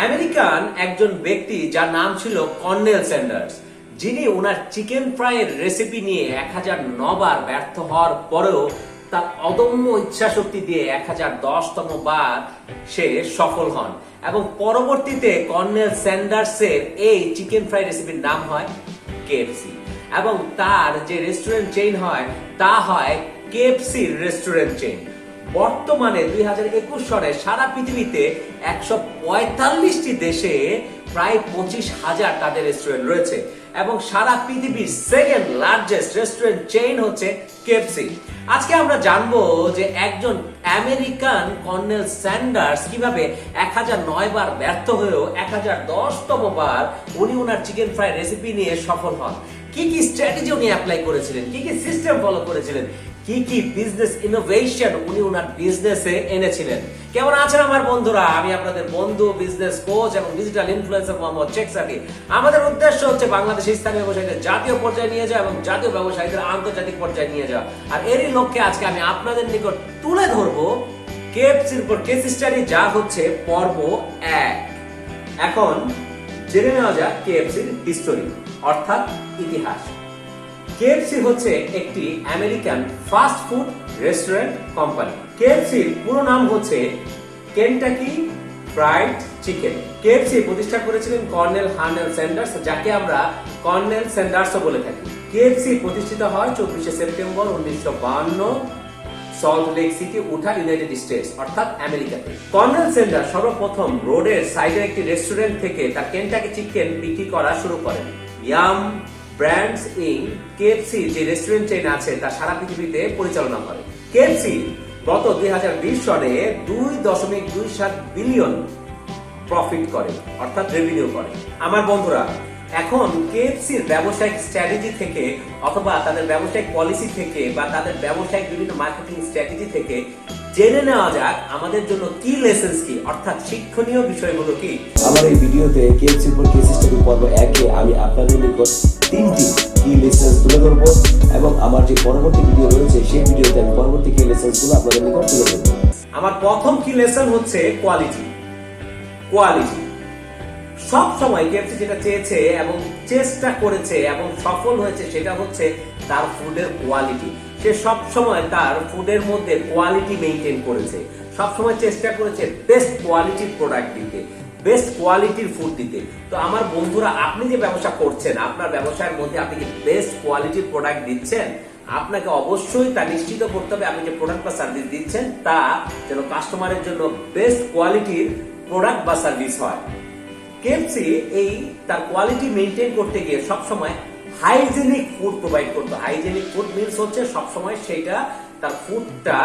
American একজন ব্যক্তি যার নাম ছিল কর্নেল স্যান্ডার্স, যিনি ওনার চিকেন ফ্রাইয়ের রেসিপি নিয়ে 1009 বার ব্যর্থ হওয়ার পরেও তার অদম্য ইচ্ছাশক্তি দিয়ে 1010তম বার সে সফল হন এবং পরবর্তীতে কর্নেল স্যান্ডার্সের এই চিকেন ফ্রাই রেসিপির নাম হয় কেএফসি এবং তার যে রেস্টুরেন্ট চেইন হয় তা হয় কেএফসি রেস্টুরেন্ট চেইন। বর্তমানে 2021 সালে সারা পৃথিবীতে 145টি দেশে প্রায় 25,000 তাদের রেস্টুরেন্ট রয়েছে এবং সারা পৃথিবীর সেকেন্ড লার্জেস্ট রেস্টুরেন্ট চেইন হচ্ছে কেএফসি। আজকে আমরা জানবো যে একজন আমেরিকান কর্নেল স্যান্ডার্স কিভাবে 1009 বার ব্যর্থ হয়েও 1010তম বার উনি ওনার চিকেন ফ্রাই রেসিপি নিয়ে সফল হন। কি কি স্ট্র্যাটেজি উনি অ্যাপ্লাই করেছিলেন, কি কি সিস্টেম ফলো করেছিলেন, কি কি বিজনেস ইনোভেশন উনি ওনার বিজনেসে এনেছিলেন। কেমন আছেন আমার বন্ধুরা? আমি আপনাদের বন্ধু, বিজনেস কোচ এবং ডিজিটাল ইনফ্লুয়েন্সার মোহাম্মদ শেখ সাদি। আমাদের উদ্দেশ্য হচ্ছে বাংলাদেশের স্থানীয় ব্যবসায়ীদের জাতীয় পর্যায়ে নিয়ে যাওয়া এবং জাতীয় ব্যবসায়ীদের আন্তর্জাতিক পর্যায়ে নিয়ে যাওয়া। আর এরই লক্ষ্যে আজকে আমি আপনাদের নিকট তুলে ধরবো কেএফসির উপর কেস স্টাডি, যা হচ্ছে পর্ব 1। এখন জেনে নেওয়া যাক কেএফসির হিস্টোরি অর্থাৎ ইতিহাস। কেএফসি হচ্ছে একটি American fast food restaurant company. কেএফসির পুরো নাম হচ্ছে কেনটাকি ফ্রাইড চিকেন। কেএফসি প্রতিষ্ঠা করেছিলেন কর্নেল হার্নেল স্যান্ডার্স, যাকে আমরা কর্নেল স্যান্ডার্সও বলে থাকি। কেএফসি প্রতিষ্ঠিত হয় 24শে সেপ্টেম্বর 1952 সল্ট লেক সিটি, উঠা, ইউনাইটেড স্টেটস অর্থাৎ আমেরিকাতে। কর্নেল স্যান্ডার্স সর্বপ্রথম রোডের সাইডের একটি রেস্টুরেন্ট থেকে তার কেনটাকি চিকেন বিক্রি করা শুরু করেন। ইয়াম ব্র্যান্ডস ইন কেএফসি যে রেস্টুরেন্ট চেইন আছে তা সারা পৃথিবীতে পরিচালনা করে। কেএফসি গত 2020 সালে 2.27 বিলিয়ন প্রফিট করে অর্থাৎ রেভিনিউ করে। আমার বন্ধুরা, এখন কেএফসির ব্যবসায়িক স্ট্র্যাটেজি থেকে অথবা তাদের ব্যবসায়িক পলিসি থেকে বা তাদের ব্যবসায়িক বিভিন্ন মার্কেটিং স্ট্র্যাটেজি থেকে জেনে নেওয়া যাক আমাদের জন্য কি লেসেন্স কি অর্থাৎ শিক্ষণীয় বিষয়গুলো কি। আমার এই ভিডিওতে কেএফসির উপর কেস স্টাডি পর্ব 1-এ আমি আপনাদের নিকট 3টি কি লেসেন্স তুলে ধরবো এবং আমার যে পরবর্তী ভিডিও রয়েছে সেই ভিডিওতে আমি পরবর্তী কি লেসেন্সগুলো আপনাদের নিকট তুলে ধরবো। আমার প্রথম কি লেসন হচ্ছে কোয়ালিটি। সব সময় কেএফসি যেটা চেয়েছে এবং চেষ্টা করেছে এবং সফল হয়েছে সেটা হচ্ছে তার ফুডের কোয়ালিটি। সে সব সময় তার ফুডের মধ্যে কোয়ালিটি মেইনটেইন করেছে, সব সময় চেষ্টা করেছে বেস্ট কোয়ালিটির প্রোডাক্ট দিতে, বেস্ট কোয়ালিটির ফুড দিতে। তো আমার বন্ধুরা, আপনি যে ব্যবসা করছেন, আপনার ব্যবসার মধ্যে আপনি কি বেস্ট কোয়ালিটির প্রোডাক্ট দিচ্ছেন? আপনাকে অবশ্যই তা নিশ্চিত করতে হবে আপনি যে প্রোডাক্ট বা সার্ভিস দিচ্ছেন তা যেন কাস্টমারের জন্য বেস্ট কোয়ালিটির প্রোডাক্ট বা সার্ভিস হয়। কেএফসি এই তার কোয়ালিটি মেইনটেইন করতে গিয়ে সবসময় হাইজেনিক ফুড প্রোভাইড করতো। হাইজেনিক ফুড মিনস হচ্ছে সবসময় সেইটা তার ফুডটা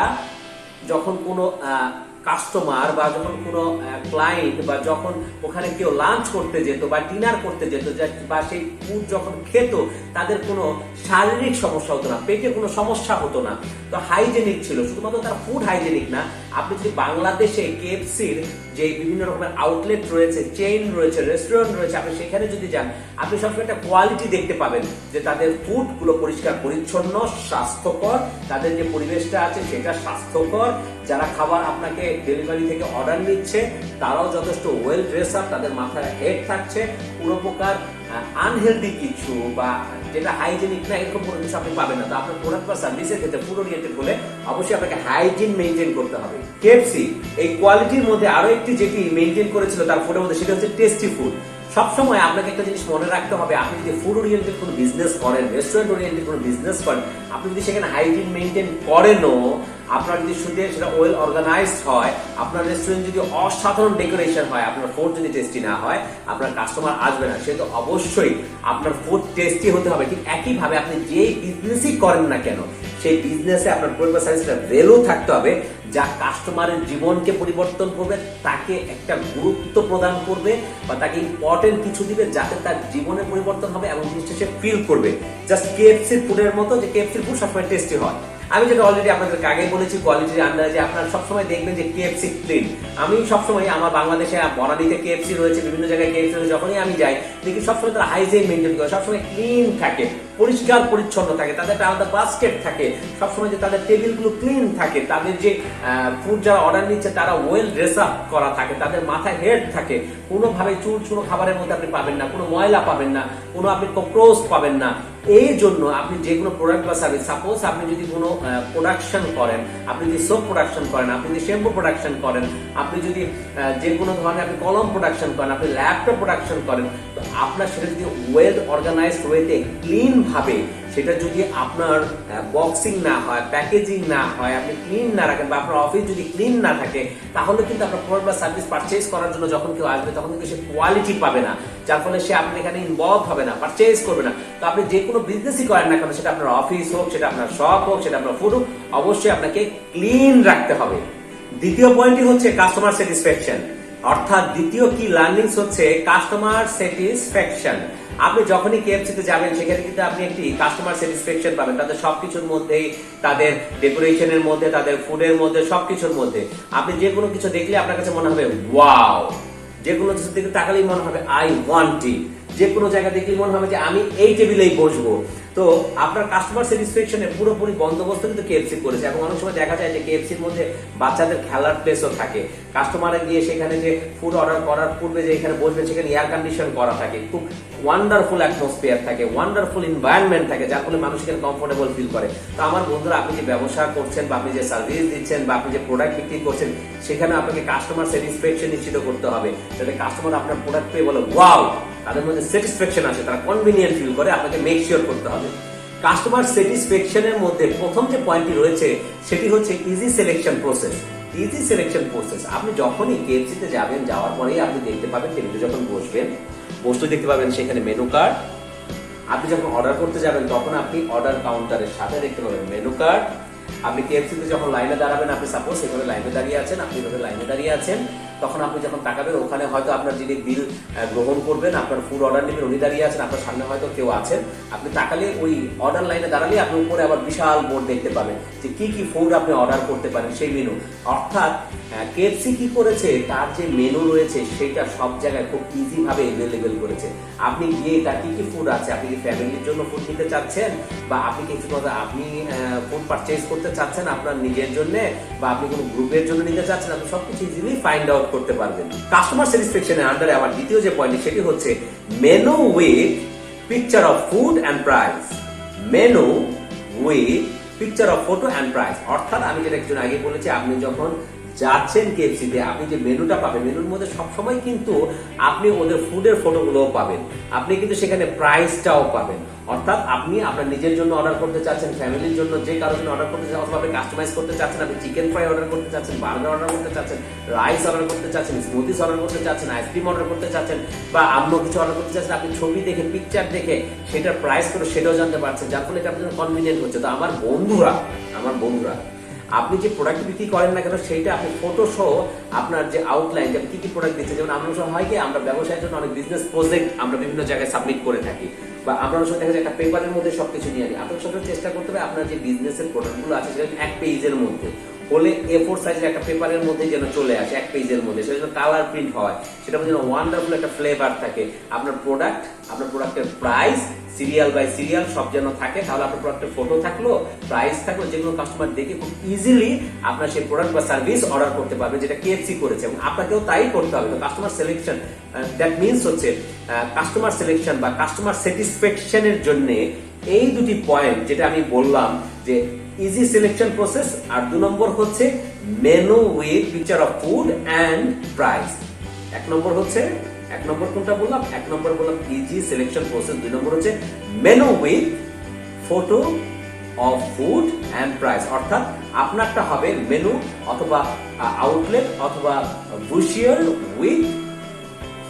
যখন কোনো কাস্টমার বা যখন কোনো ক্লায়েন্ট বা যখন ওখানে কেউ লাঞ্চ করতে যেত বা ডিনার করতে যেত বা সেই ফুড যখন খেত তাদের কোনো শারীরিক সমস্যা হতো না, পেটে কোনো সমস্যা হতো না। তো হাইজেনিক ছিল। শুধুমাত্র তার ফুড হাইজেনিক না, আপনি যদি বাংলাদেশে কেএফসির যে বিভিন্ন রকমের আউটলেট রয়েছে, চেইন রয়েছে, রেস্টুরেন্ট রয়েছে, আপনি সেখানে যদি যান আপনি সবসময় একটা কোয়ালিটি দেখতে পাবেন যে তাদের ফুডগুলো পরিষ্কার পরিচ্ছন্ন, স্বাস্থ্যকর, তাদের যে পরিবেশটা আছে সেটা স্বাস্থ্যকর, যারা খাবার আপনাকে ডেলিভারি থেকে অর্ডার নিচ্ছে তারাও যথেষ্ট ওয়েল ড্রেস আপ, তাদের মাথায় হেড থাকছে, কোনো প্রকার আনহেলদি কিছু বা যেটা হাইজেনিক না এরকম কোনো কিছু আপনি পাবেন না। তো আপনার প্রোডাক্ট বা সার্ভিসের ক্ষেত্রে ফুড ওরিয়েন্টেড হলে অবশ্যই আপনাকে হাইজিন মেইনটেইন করতে হবে। কেএফসি এই কোয়ালিটির মধ্যে আরো একটি যেটি মেইনটেইন করেছিল তার ফুডের মধ্যে সেটা হচ্ছে টেস্টি ফুড। সবসময় আপনাকে একটা জিনিস মনে রাখতে হবে, আপনি যদি ফুড ওরিয়েন্টেড কোনো বিজনেস করেন, রেস্টুরেন্ট ওরিয়েন্টেড কোনো বিজনেস করেন, আপনি যদি সেখানে হাইজিন মেইনটেইন করেনও, আপনার যদি শুধু সেটা ওয়েল অর্গানাইজড হয়, আপনার রেস্টুরেন্ট যদি অসাধারণ ডেকোরেশন হয়, আপনার ফুড যদি টেস্টি না হয় আপনার কাস্টমার আসবে না। সেহেতু অবশ্যই আপনার ফুড টেস্টি হতে হবে। ঠিক একইভাবে আপনি যেই বিজনেসই করেন না কেন সেই বিজনেসে আপনার প্রোডাক্ট বা সার্ভিসটা ভ্যালু থাকতে হবে যা কাস্টমারের জীবনকে পরিবর্তন করবে, তাকে একটা গুরুত্ব প্রদান করবে বা তাকে ইম্পর্টেন্ট কিছু দিবে যাতে তার জীবনে পরিবর্তন হবে এবং জিনিসটা সে ফিল করবে। জাস্ট কেএফসির ফুডের মতো যে কেএফসির ফুড সবসময় টেস্টি হয়। আমি যেটা অলরেডি আপনাদের আগে বলেছি কোয়ালিটির আন্ডারে, যে আপনারা সবসময় দেখবেন যে কেএফসি ক্লিন। আমি সবসময় আমার বাংলাদেশে বনানীতে কেএফসি রয়েছে, বিভিন্ন জায়গায় কেএফসি রয়েছে, যখনই আমি যাই দেখি সবসময় তারা হাইজিন মেনটেন করে, সবসময় ক্লিন থাকে, পরিষ্কার পরিচ্ছন্ন থাকে, তাদের একটা আলাদা বাস্কেট থাকে, সবসময় যে তাদের টেবিলগুলো ক্লিন থাকে, তাদের যে ফুড যারা অর্ডার নিচ্ছে তারা ওয়েল ড্রেস আপ করা থাকে, তাদের মাথায় হেড থাকে, কোনোভাবে চুল চুনো খাবারের মধ্যে আপনি পাবেন না, কোনো ময়লা পাবেন না, কোনো আপনি ককরোচ পাবেন না। এই জন্য আপনি যে কোনো প্রোডাক্ট বা সার্ভিস, সাপোজ আপনি যদি কোনো প্রোডাকশন করেন, আপনি যদি সোপ প্রোডাকশন করেন, আপনি যদি শ্যাম্পু প্রোডাকশন করেন, আপনি যদি যে কোনো ধরনের আপনি কলম প্রোডাকশন করেন, আপনি ল্যাপটপ প্রোডাকশন করেন, তো আপনার সেটা যদি ওয়েল অর্গানাইজড ওয়েতে ক্লিন ভাবে, সেটা যদি আপনার বক্সিং না হয়, প্যাকেজিং না হয়, আপনি ক্লিন না রাখেন, বা আপনার অফিস যদি ক্লিন না থাকে, তাহলে কিন্তু আপনার প্রোডাক্ট বা সার্ভিস পারচেজ করার জন্য যখন কেউ আসবে তখন কিন্তু সে কোয়ালিটি পাবে না, যার ফলে সে আপনি এখানে ইনভলভ হবে না, পারচেজ করবে না। তো আপনি যে কোনো বিজনেসই করেন না কেন, সেটা আপনার অফিস হোক, সেটা আপনার শপ হোক, সেটা আপনার ফুড হোক, অবশ্যই আপনাকে ক্লিন রাখতে হবে। দ্বিতীয় পয়েন্টই হচ্ছে কাস্টমার স্যাটিসফ্যাকশন, অর্থাৎ দ্বিতীয় কি লার্নিংস হচ্ছে কাস্টমার স্যাটিসফ্যাকশন। আপনি যখনই কেএফসিতে যাবেন সেখানে কিন্তু আপনি একটি কাস্টমার স্যাটিসফ্যাকশন পাবেন, তাদের সবকিছুর মধ্যেই, তাদের ডেকোরেশনের মধ্যে, তাদের ফুডের মধ্যে, সবকিছুর মধ্যে। আপনি যে কোনো কিছু দেখলে আপনার কাছে মনে হবে ওয়াও, যে কোনো কিছু দিকে তাকালেই মনে হবে আই ওয়ান্ট ইট, যে কোনো জায়গা দেখলেই মনে হবে যে আমি এই টেবিলেই বসবো। তো আপনার কাস্টমার স্যাটিসফ্যাকশনের পুরোপুরি বন্দোবস্ত কিন্তু কেএফসি করেছে। এবং অনেক সময় দেখা যায় যে কেএফসির মধ্যে বাচ্চাদের খেলার প্লেসও থাকে, কাস্টমারে গিয়ে সেখানে যে ফুড অর্ডার করার পূর্বে যে এখানে বসবেন সেখানে এয়ার কন্ডিশন করা থাকে, খুব ওয়ান্ডারফুল অ্যাটমসফিয়ার থাকে, ওয়ান্ডারফুল এনভায়রনমেন্ট থাকে, যার ফলে মানুষ এখানে কমফোর্টেবল ফিল করে। তো আমার বন্ধুরা, আপনি যে ব্যবসা করছেন বা আপনি যে সার্ভিস দিচ্ছেন বা আপনি যে প্রোডাক্ট বিক্রি করছেন, সেখানে আপনাকে কাস্টমার স্যাটিসফ্যাকশন নিশ্চিত করতে হবে, যাতে কাস্টমার আপনার প্রোডাক্ট পেয়ে বলে ওয়াও, তাদের মধ্যে স্যাটিসফ্যাকশন আসে, তারা কনভিনিয়েন্ট ফিল করে। আপনাকে মেক শিওর করতে হবে। কাস্টমার স্যাটিসফ্যাকশনের মধ্যে প্রথম যে পয়েন্টটি রয়েছে সেটি হচ্ছে easy selection process. Easy selection process, আপনি যখনই কেএফসিতে যাবেন, যাওয়ার পরেই আপনি দেখতে পাবেন, টেবিলে যখন বসবেন, বস্তু দেখতে পাবেন সেখানে মেনু কার্ড। আপনি যখন অর্ডার করতে যাবেন তখন আপনি অর্ডার কাউন্টারের সাথে দেখতে পাবেন মেনু কার্ড। আপনি কেএফসিতে যখন লাইনে দাঁড়াবেন, আপনি সাপোজ এখানে লাইনে দাঁড়িয়ে আছেন, আপনি এভাবে লাইনে দাঁড়িয়ে আছেন, তখন আপনি যখন তাকাবেন ওখানে হয়তো আপনার যিনি বিল গ্রহণ করবেন, আপনার ফুড অর্ডার নেবেন, উনি দাঁড়িয়ে আছেন, আপনার সামনে হয়তো কেউ আছেন। আপনি তাকালে ওই অর্ডার লাইনে দাঁড়ালে আপনি উপরে আবার বিশাল বোর্ড দেখতে পাবেন যে কি কি ফুড আপনি অর্ডার করতে পারেন, সেই মেনু। অর্থাৎ কেএফসি কি করেছে, তার যে মেনু রয়েছে সেটা সব জায়গায় খুব ইজি ভাবে অ্যাভেলেবেল করেছে। আপনি গিয়ে তার কি কি ফুড আছে, আপনি কি ফ্যামিলির জন্য ফুড নিতে চাচ্ছেন, বা আপনি কিছু কথা আপনি ফুড পারচেজ করতে চাচ্ছেন আপনার নিজের জন্য, বা আপনি কোনো গ্রুপের জন্য নিতে চাচ্ছেন, আপনি সবকিছু ইজিলি ফাইন্ড আউট করতে পারবেন। কাস্টমার স্যাটিসফ্যাকশনের আন্ডারে আমার দ্বিতীয় যে পয়েন্ট সেটি হচ্ছে menu with picture of food and price. Menu with picture of photo and price, অর্থাৎ আমি যেটা একটু আগে বলেছি, আপনি যখন যাচ্ছেন কেএফসিতে, আপনি যে মেনুটা পাবেন, মেনুর মধ্যে সবসময় কিন্তু আপনি ওদের ফুডের ফটোগুলোও পাবেন, আপনি কিন্তু সেখানে প্রাইসটাও পাবেন। অর্থাৎ আপনি আপনার নিজের জন্য অর্ডার করতে চাচ্ছেন, ফ্যামিলির জন্য যে কারোর জন্য অর্ডার করতে চাচ্ছেন, অথবা আপনি কাস্টমাইজ করতে চাচ্ছেন, আপনি চিকেন ফ্রাই অর্ডার করতে চাচ্ছেন, বার্গার অর্ডার করতে চাচ্ছেন, রাইস অর্ডার করতে চাচ্ছেন, স্মুদিস অর্ডার করতে চাচ্ছেন, আইসক্রিম অর্ডার করতে চাচ্ছেন, বা অন্য কিছু অর্ডার করতে চাচ্ছেন, আপনি ছবি দেখে, পিকচার দেখে সেটার প্রাইস করে সেটাও জানতে পারছেন, যার ফলে এটা আপনার কনভিনিয়েন্ট হচ্ছে। তো আমার বন্ধুরা, আপনি যে প্রোডাক্ট বিক্রি করেন না কেন, সেইটা আপনি ফটো সহ আপনার যে আউটলাইন, যে কি কি প্রোডাক্ট দিচ্ছে, যেমন আমরা সব হয় কি, আমরা ব্যবসায়ের জন্য অনেক বিজনেস প্রজেক্ট আমরা বিভিন্ন জায়গায় সাবমিট করে থাকি, বা আমরা অনেক সময় দেখা যায় একটা পেপারের মধ্যে সবকিছু নিয়ে আনি। আপনার সাথে চেষ্টা করতে হবে আপনার যে বিজনেসের প্রোডাক্টগুলো আছে সেটা এক পেজের মধ্যে হলে, A4 সাইজের একটা পেপারের মধ্যে যেন চলে আসে, এক পেজের মধ্যে, সেটা যেন কালার প্রিন্ট হয়, সেটা যেন ওয়ান্ডারফুল একটা ফ্লেভার থাকে। আপনার প্রোডাক্টের প্রাইস সিরিয়াল বাই সিরিয়াল সব যেন থাকে, তাহলে আপনার প্রোডাক্টের ফটো থাকলো, প্রাইস থাকলো, যেগুলো কাস্টমার দেখে খুব ইজিলি আপনার সেই প্রোডাক্ট বা সার্ভিস অর্ডার করতে পারবে, যেটা কেএফসি করেছে, এবং আপনাকেও তাই করতে হবে। তো কাস্টমার সিলেকশন, দ্যাট মিনস হচ্ছে কাস্টমার সিলেকশন বা কাস্টমার স্যাটিসফ্যাকশনের জন্য এই দুটি পয়েন্ট যেটা আমি বললাম, যে ইজি সিলেকশন প্রসেস, আর 2 নম্বর হচ্ছে menu with picture of food and price. এক নম্বর কোনটা বললাম? এক নম্বর বললাম ইজি সিলেকশন প্রসেস, 2 নম্বর হচ্ছে menu with photo of food and price. অর্থাৎ আপনারটা হবে মেনু অথবা আউটলেট অথবা brochure with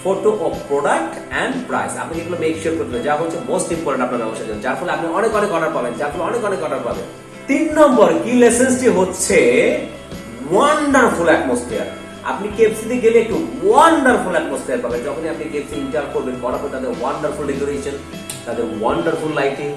photo of product and price. আপনি এগুলো মেক শিওর করতে হবে, যা হচ্ছে মোস্ট ইম্পর্টেন্ট আপনার ব্যবসার জন্য, যার ফলে আপনি অনেক অর্ডার পাবেন, 3 নম্বর কি লেসেন্সটি হচ্ছে ওয়ান্ডারফুল অ্যাটমসফিয়ার। আপনি কেএফসিতে গেলে একটু ওয়ান্ডারফুল অ্যাটমসফিয়ার পাবেন। যখনই আপনি কেএফসি ইন্টার করবেন, করার পর তাদের ওয়ান্ডারফুল ডেকোরেশন, তাদের ওয়ান্ডারফুল লাইটিং,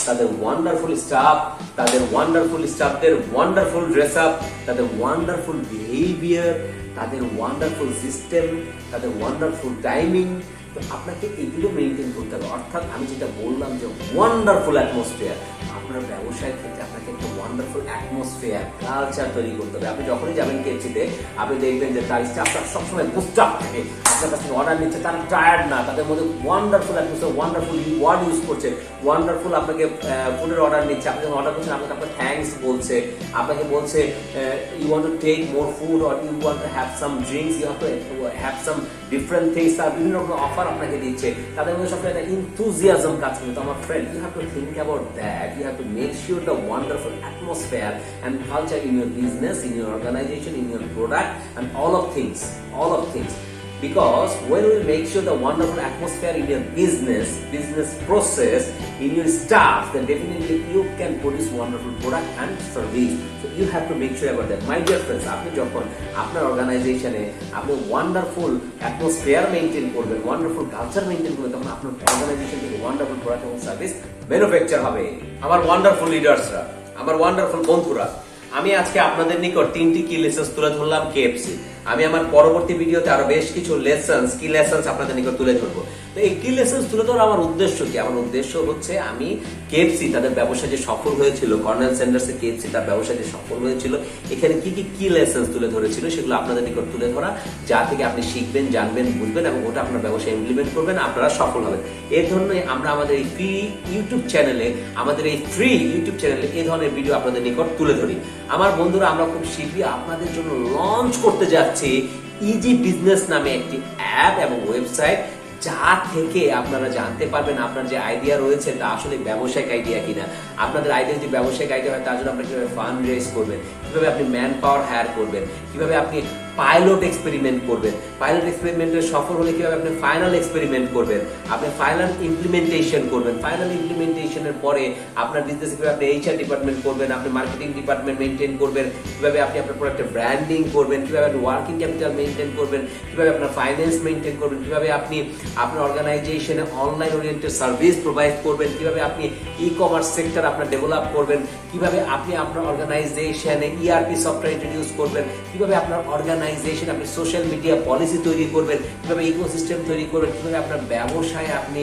তাদের ওয়ান্ডারফুল স্টাফ, তাদের ওয়ান্ডারফুল স্টাফদের ওয়ান্ডারফুল ড্রেস আপ, তাদের ওয়ান্ডারফুল বিহেভিয়ার, তাদের ওয়ান্ডারফুল সিস্টেম, তাদের ওয়ান্ডারফুল টাইমিং। তো আপনাকে এগুলো মেনটেন করতে হবে। অর্থাৎ আমি যেটা বললাম যে ওয়ান্ডারফুল অ্যাটমসফিয়ার, আপনার ব্যবসায়ের ক্ষেত্রে আপনাকে একটা ওয়ান্ডারফুল অ্যাটমসফিয়ার কালচার তৈরি করতে হবে। আপনি যখনই যাবেন কেএফসিতে আপনি দেখবেন যে তার স্টাফটা সবসময় বুস্টাপ থাকে, আপনার কাছ থেকে অর্ডার নিচ্ছে, তারা টায়ার্ড না, তাদের মধ্যে wonderful atmosphere, wonderful word use করছে, ওয়ান্ডারফুল আপনাকে ফুডের অর্ডার নিচ্ছে, আপনি যখন অর্ডার করছেন আপনাকে থ্যাঙ্কস বলছে, আপনাকে বলছে you want to take more food or you want to have some drinks, you have to have some different things, তার বিভিন্ন রকম অফার আপনাকে দিচ্ছে, তাদের মধ্যে সবসময় একটা ইনথুজিয়াজম কাজ করে। তো আমার friend, you have to think about that, you have to make sure the wonderful atmosphere and culture in your business, in your organization, in your product, and all of things. Because when we make sure the wonderful atmosphere in your business process, in your staff, then definitely you can produce wonderful product and service. So you have to make sure about that. My dear friends, আপনি যখন আপনার অর্গানাইজেশনে আপনি wonderful atmosphere maintain করবেন, wonderful culture maintain করবেন, তখন আপনার organisation থেকে ওয়ান্ডারফুল প্রোডাক্ট এবং সার্ভিস ম্যানুফ্যাকচার হবে। আমার ওয়ান্ডারফুল লিডার্সরা, আমার ওয়ান্ডারফুল বন্ধুরা, আমি আজকে আপনাদের নিকট 3টি কি লেসন্স তুলে ধরলাম কেএফসি। আমি আমার পরবর্তী ভিডিওতে আরো বেশ কিছু কি লেসন্স আপনাদের নিকট তুলে ধরবো। তো এই কি লেসন্স তুলে ধরার আমার উদ্দেশ্য কি? আমার উদ্দেশ্য হচ্ছে আমি কেএফসি তাদের ব্যবসা যে সফল হয়েছিল, কর্নেল স্যান্ডার্সের কেএফসি তার ব্যবসা যে সফল হয়েছিল, এখানে কি লেসন্স তুলে ধরেছিল সেগুলো আপনাদের নিকট তুলে ধরা, যা থেকে আপনি শিখবেন, জানবেন, বুঝবেন এবং ওটা আপনার ব্যবসায় ইমপ্লিমেন্ট করবেন, আপনারা সফল হবেন। এই ধরনের আমরা আমাদের এই ফ্রি ইউটিউব চ্যানেলে এই ধরনের ভিডিও আপনাদের নিকট তুলে ধরি। আমার বন্ধুরা, আমরা খুব শীঘ্রই আপনাদের জন্য লঞ্চ করতে যাচ্ছি ইজি বিজনেস নামে একটি অ্যাপ এবং ওয়েবসাইট, যা থেকে আপনারা জানতে পারবেন আপনার যে আইডিয়া রয়েছে তা আসলে ব্যবসায়িক আইডিয়া কিনা। আপনাদের আইডিয়া যদি ব্যবসায়িক আইডিয়া হয়, তার জন্য আপনি কিভাবে ফান্ড রেজ করবেন, কিভাবে আপনি ম্যান পাওয়ার হায়ার করবেন, কিভাবে আপনি পাইলট এক্সপেরিমেন্ট করবেন, পাইলট এক্সপেরিমেন্টের সফল হলে কিভাবে আপনি ফাইনাল এক্সপেরিমেন্ট করবেন, আপনি ফাইনাল ইমপ্লিমেন্টেশন করবেন, ফাইনাল ইমপ্লিমেন্টেশনের পরে আপনার বিজনেসে কিভাবে আপনি এইচআর ডিপার্টমেন্ট করবেন, আপনি মার্কেটিং ডিপার্টমেন্ট মেনটেন করবেন, কিভাবে আপনি আপনার প্রোডাক্টের ব্র্যান্ডিং করবেন, কিভাবে আপনি ওয়ার্কিং ক্যাপিটাল মেনটেন করবেন, কিভাবে আপনার ফাইন্যান্স মেনটেন করবেন, কিভাবে আপনি আপনার অর্গানাইজেশনে অনলাইন ওরিয়েন্টেড সার্ভিস প্রোভাইড করবেন, কিভাবে আপনি ই কমার্স সেক্টর আপনার ডেভেলপ করবেন, কিভাবে আপনি আপনার অর্গানাইজেশনে ইআরপি সফটওয়্যার ইন্ট্রোডিউস করবেন, কিভাবে আপনার অর্গানাইজেশন আপনি সোশ্যাল মিডিয়া পলিসি তৈরি করবেন, কিভাবে ইকোসিস্টেম তৈরি করবেন, কিভাবে আপনার ব্যবসায় আপনি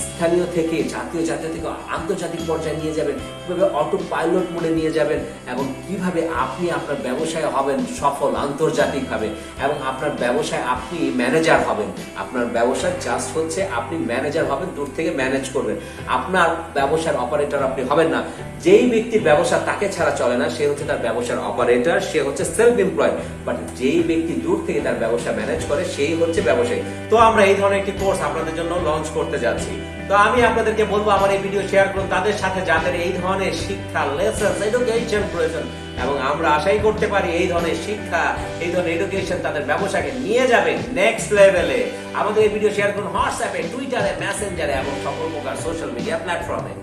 স্থানীয় থেকে জাতীয় থেকে আন্তর্জাতিক পর্যায়ে নিয়ে যাবেন, কিভাবে অটো পাইলট মোডে নিয়ে যাবেন, এবং কিভাবে আপনি আপনার ব্যবসায় হবেন সফল আন্তর্জাতিকভাবে, এবং আপনার ব্যবসায় আপনি ম্যানেজার হবেন। আপনার ব্যবসা জাস্ট হচ্ছে আপনি ম্যানেজার হবেন, দূর থেকে ম্যানেজ করবেন। আপনার ব্যবসার অপারেটর আপনি হবেন না। যেই ব্যক্তির ব্যবসা তাকে ছাড়া চলে না, সে হচ্ছে তার ব্যবসার অপারেটর, সে হচ্ছে সেলফ এমপ্লয়েড। বাট যেই ব্যক্তি দূর থেকে তার ব্যবসা ম্যানেজ করে, সেই হচ্ছে ব্যবসায়ী। তো আমরা এই ধরনের একটি কোর্স আপনাদের জন্য লঞ্চ করতে যাচ্ছি। তো আমি আপনাদেরকে বলবো আমার এই ভিডিও শেয়ার করুন তাদের সাথে, যাদের এই ধরনের শিক্ষা, লেসন্স, এডুকেশন প্রয়োজন, এবং আমরা আশাই করতে পারি এই ধরনের শিক্ষা, এই ধরনের এডুকেশন তাদের ব্যবসাকে নিয়ে যাবে নেক্সট লেভেলে। আমাদের এই ভিডিও শেয়ার করুন হোয়াটসঅ্যাপে, টুইটারে, মেসেঞ্জারে এবং সকল প্রকার সোশ্যাল মিডিয়া প্ল্যাটফর্মে।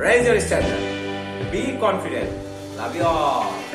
Raise your standard. Be confident. Love you all.